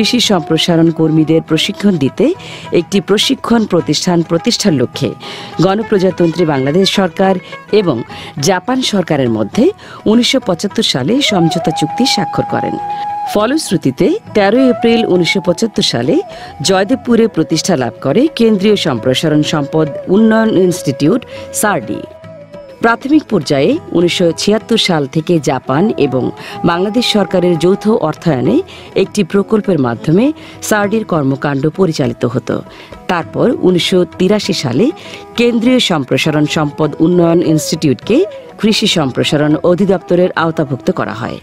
কৃষি সম্প্রসারণ কর্মীদের প্রশিক্ষণ দিতে একটি প্রশিক্ষণ প্রতিষ্ঠান প্রতিষ্ঠার লক্ষ্যে গণপ্রজাতন্ত্রী বাংলাদেশ সরকার এবং জাপান সরকারের মধ্যে 1975 সালে সমঝোতা চুক্তি স্বাক্ষর করেন। ফলশ্রুতিতে 13 এপ্রিল 1975 সালে জয়দেবপুরে প্রতিষ্ঠা লাভ করে কেন্দ্রীয় সম্প্রসারণ সম্পদ উন্নয়ন ইনস্টিটিউট সার্ডি। প্রাথমিক পর্যায়ে 1976 সাল থেকে জাপান এবং বাংলাদেশ সরকারের যৌথ অর্থায়নে একটি প্রকল্পের মাধ্যমে সার্ডির কর্মকাণ্ড পরিচালিত হতো। তারপর 1983 সালে কেন্দ্রীয় সম্প্রসারণ সম্পদ উন্নয়ন ইনস্টিটিউটকে কৃষি সম্প্রসারণ অধিদপ্তরের আওতাভুক্ত করা হয়।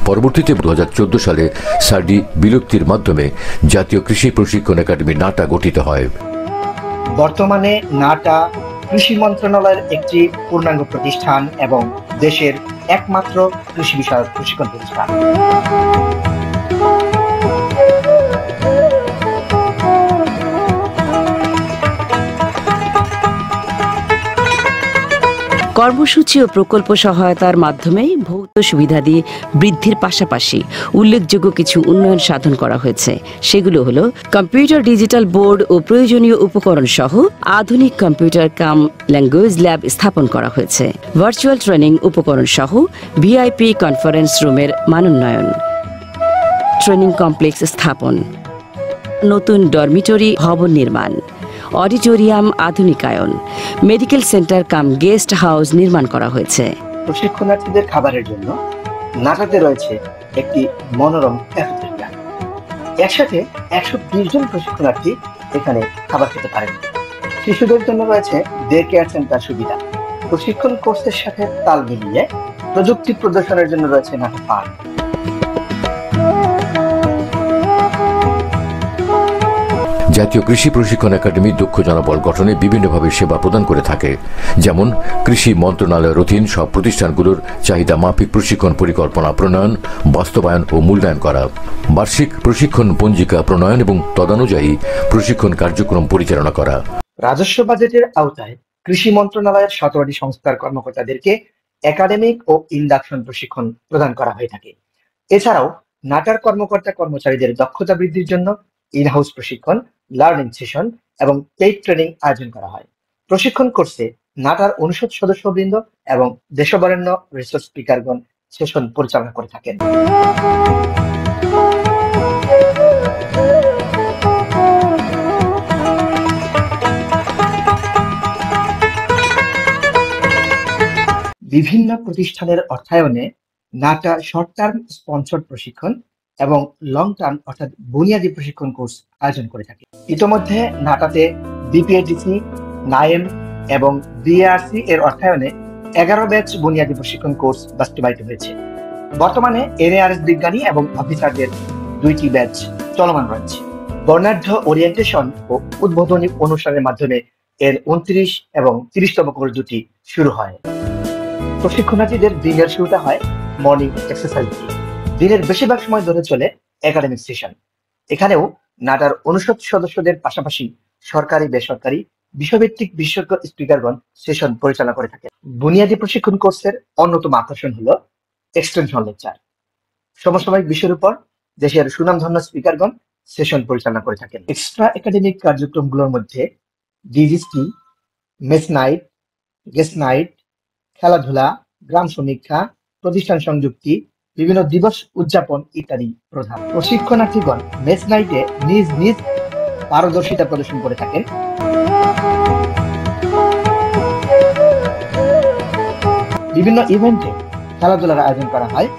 পরবর্তীতে 2014 সালে সার্ডি বিলুপ্তির মাধ্যমে জাতীয় কৃষি প্রশিক্ষণ একাডেমি নাটা গঠিত হয়। বর্তমানে নাটা কৃষি মন্ত্রণালয়ের একটি পূর্ণাঙ্গ প্রতিষ্ঠান এবং দেশের একমাত্র কৃষি বিষয়ক প্রশিক্ষণ প্রতিষ্ঠান। কর্মসূচি ও প্রকল্প সহায়তার মাধ্যমে ভৌত সুবিধাদি বৃদ্ধির পাশাপাশি উল্লেখযোগ্য কিছু উন্নয়ন সাধন করা হয়েছে। সেগুলো হলো কম্পিউটার ডিজিটাল বোর্ড ও প্রয়োজনীয় উপকরণ সহ আধুনিক কম্পিউটার কাম ল্যাঙ্গুয়েজ ল্যাব স্থাপন করা হয়েছে, ভার্চুয়াল ট্রেনিং উপকরণ সহ ভিআইপি কনফারেন্স রুমের মানোন্নয়ন, ট্রেনিং কমপ্লেক্স স্থাপন, নতুন ডরমিটরি ভবন নির্মাণ, অডিটোরিয়াম আধুনিকায়ন, মেডিকেল সেন্টার কাম গেস্ট হাউস নির্মাণ করা হয়েছে। প্রশিক্ষণার্থীদের খাবারের জন্য নাটাতে রয়েছে একটি মনোরম ক্যাফেটেরিয়া। একসাথে 120 জন প্রশিক্ষণার্থী এখানে খাবার খেতে পারেন। শিশুদের জন্য রয়েছে ডে কেয়ার সেন্টার সুবিধা। প্রশিক্ষণ কোর্সের সাথে তাল মিলিয়ে প্রযুক্তি প্রদর্শনের জন্য রয়েছে নাটা পার্ক। জাতীয় কৃষি প্রশিক্ষণ একাডেমি দক্ষ জনবল গঠনে বিভিন্নভাবে সেবা প্রদান করে থাকে, যেমন কৃষি মন্ত্রণালয়ের অধীন সব প্রতিষ্ঠানগুলোর চাহিদা মাফিক প্রশিক্ষণ পরিকল্পনা প্রণয়ন, বাস্তবায়ন ও মূল্যায়ন করা, বার্ষিক প্রশিক্ষণ পঞ্জিকা প্রণয়ন এবং তদানুযায়ী প্রশিক্ষণ কার্যক্রম পরিচালনা করা। রাজস্ব বাজেটের আওতায় কৃষি মন্ত্রণালয়ের 17টি সংস্থার কর্মকর্তাদেরকে একাডেমিক ও ইন্ডাকশন প্রশিক্ষণ প্রদান করা হয়ে থাকে। এছাড়াও নাটার কর্মকর্তা কর্মচারীদের দক্ষতা বৃদ্ধির জন্য ইনহাউস প্রশিক্ষণ, লার্নিং সেশন এবং পেইড ট্রেনিং আয়োজন করা হয়। প্রশিক্ষণ কোর্সে নাটার অনুষদ সদস্যবৃন্দ এবং দেশবরেণ্য রিসোর্স স্পিকারগণ সেশন পরিচালনা করে থাকেন। বিভিন্ন প্রতিষ্ঠানের অর্থায়নে নাটা শর্ট টার্ম স্পন্সর্ড প্রশিক্ষণ এবং লং টার্ম অর্থাৎ বুনিয়াদী প্রশিক্ষণ কোর্স আয়োজন করে থাকে। ইতোমধ্যে নাটাতে বিপিএডিসি, নাইএম এবং বিএআরসি এর অর্থায়নে 11 ব্যাচ বুনিয়াদী প্রশিক্ষণ কোর্স বাস্তবায়িত হয়েছে। বর্তমানে এনএআরএস বিজ্ঞানী এবং অফিসারদের 2টি ব্যাচ চলমান রয়েছে। বর্ণাঢ্য ওরিয়েন্টেশন ও উদ্বোধনী অনুষ্ঠানের মাধ্যমে এর 29 এবং 30তম কোর্স দুটি শুরু হয়। প্রশিক্ষণার্থীদের দিনের শুরুটা হয় মর্নিং এক্সারসাইজ দিয়ে। দিনের বেশিরভাগ সময় ধরে চলে একাডেমিক সেশন। এখানেও নাটার অনুষদ সদস্যদের পাশাপাশি সরকারি বেসরকারি বিষয়ভিত্তিক বিশেষজ্ঞ স্পিকারগণ সেশন পরিচালনা করে থাকেন। বুনিয়াদী প্রশিক্ষণ কোর্সের অন্যতম আকর্ষণ হলো এক্সটেনশন লেকচার। সমসাময়িক বিষয়ের উপর দেশের সুনামধন্য স্পিকারগণ সেশন পরিচালনা করে থাকেন। এক্সট্রা একাডেমিক কার্যক্রমগুলোর মধ্যে ডিজিসটি, মেস নাইট, গেস্ট নাইট, খেলাধুলা, গ্রাম সমীক্ষা, প্রতিষ্ঠান সংযুক্তি, বিভিন্ন দিবস উদযাপন ইত্যাদি প্রধান। প্রশিক্ষণার্থীগণ মেস নাইটে নিজ নিজ পারদর্শিতা প্রদর্শন করে থাকেন। বিভিন্ন ইভেন্টে খেলাধুলার আয়োজন করা হয়।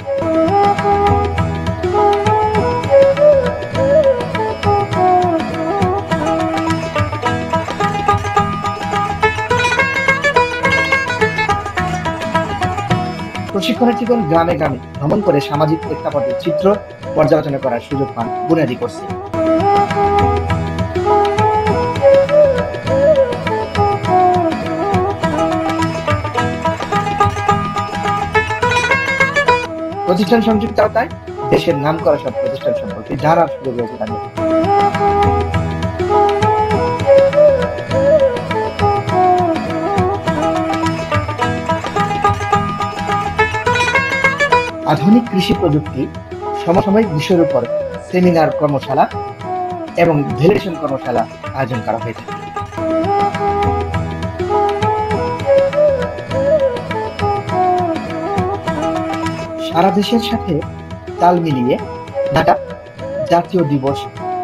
প্রশিক্ষণার্থীগণ গ্রামে গ্রামে ভ্রমণ করে সামাজিক প্রেক্ষাপটের চিত্র পর্যালোচনা করার সুযোগ পান বুনিয়াদী কোর্সে। প্রতিষ্ঠান সংযুক্ত আওতায় দেশের নাম করা সব প্রতিষ্ঠান সম্পর্কে জানার সুযোগ রয়েছে তাদের। আধুনিক কৃষি প্রযুক্তি সমসাময়িক বিষয়ের উপর সেমিনার কর্মশালা এবং ভ্যালিডেশন কর্মশালা আয়োজন করা হয়ে থাকে। সারা দেশের সাথে তাল মিলিয়ে নাটা জাতীয় দিবস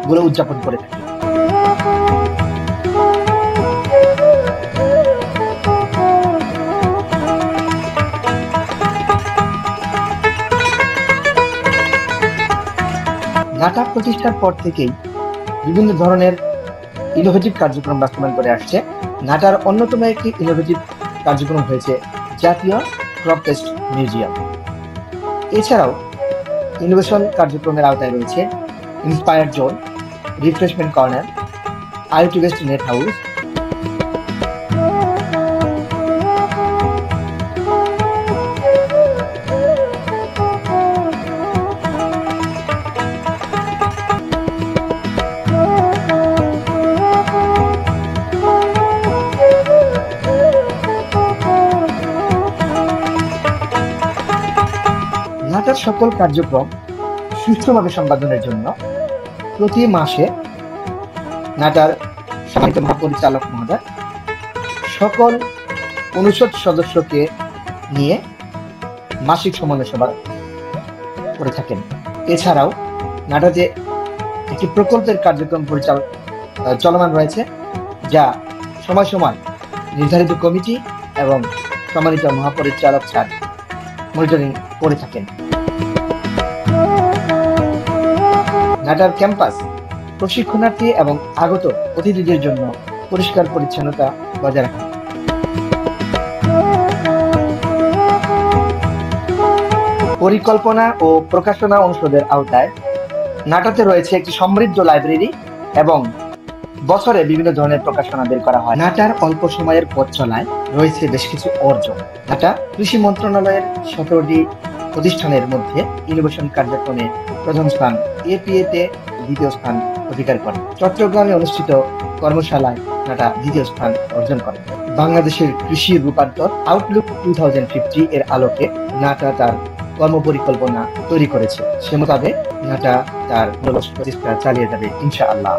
গুলো উদযাপন করে থাকে। নাটা প্রতিষ্ঠার পর থেকেই বিভিন্ন ধরনের ইনোভেটিভ কার্যক্রম বাস্তবায়ন করে আসছে। নাটার অন্যতম একটি ইনোভেটিভ কার্যক্রম হয়েছে জাতীয় ক্রপ পেস্ট মিউজিয়াম। এছাড়াও ইনোভেশন কার্যক্রমের আওতায় রয়েছে inspire zone, refreshment corner, IOT based net house, নাটার সকল কার্যক্রম সুষ্ঠুভাবে সম্পাদনের জন্য প্রতি মাসে নাটার সম্মানিত মহাপরিচালক মহোদয় সকল অনুষদ সদস্যকে নিয়ে মাসিক সমন্বয় সভা করে থাকেন। এছাড়াও নাটাতে একটি প্রকল্পের কার্যক্রম চলমান রয়েছে, যা সময় সময় নির্ধারিত কমিটি এবং সম্মানিত মহাপরিচালক স্যার মনিটরিং করে থাকেন। নাটার ক্যাম্পাস প্রশিক্ষণার্থী এবং আগত অতিথিদের জন্য পরিষ্কার পরিচ্ছন্নতা বজায় রাখে। পরিকল্পনা ও প্রকাশনা অনুষদের আওতায় নাটাতে রয়েছে একটি সমৃদ্ধ লাইব্রেরি এবং বছরে বিভিন্ন ধরনের প্রকাশনা বের করা হয়। নাটার অল্প সময়ের পথ চলায় রয়েছে বেশ কিছু অর্জন। নাটা কৃষি মন্ত্রণালয়ের 17টি প্রতিষ্ঠানের মধ্যে ইনোভেশন কার্যক্রমে প্রথম স্থান, এপিএতে দ্বিতীয় স্থান অধিকার করে। চট্টগ্রামে অনুষ্ঠিত কর্মশালায় নাটা দ্বিতীয় স্থান অর্জন করে। বাংলাদেশের কৃষি রূপান্তর আউটলুক 2050 এর আলোকে নাটা তার কর্মপরিকল্পনা তৈরি করেছে। সে মোতাবেক নাটা তার প্রচেষ্টা চালিয়ে যাবে ইনশাআল্লাহ।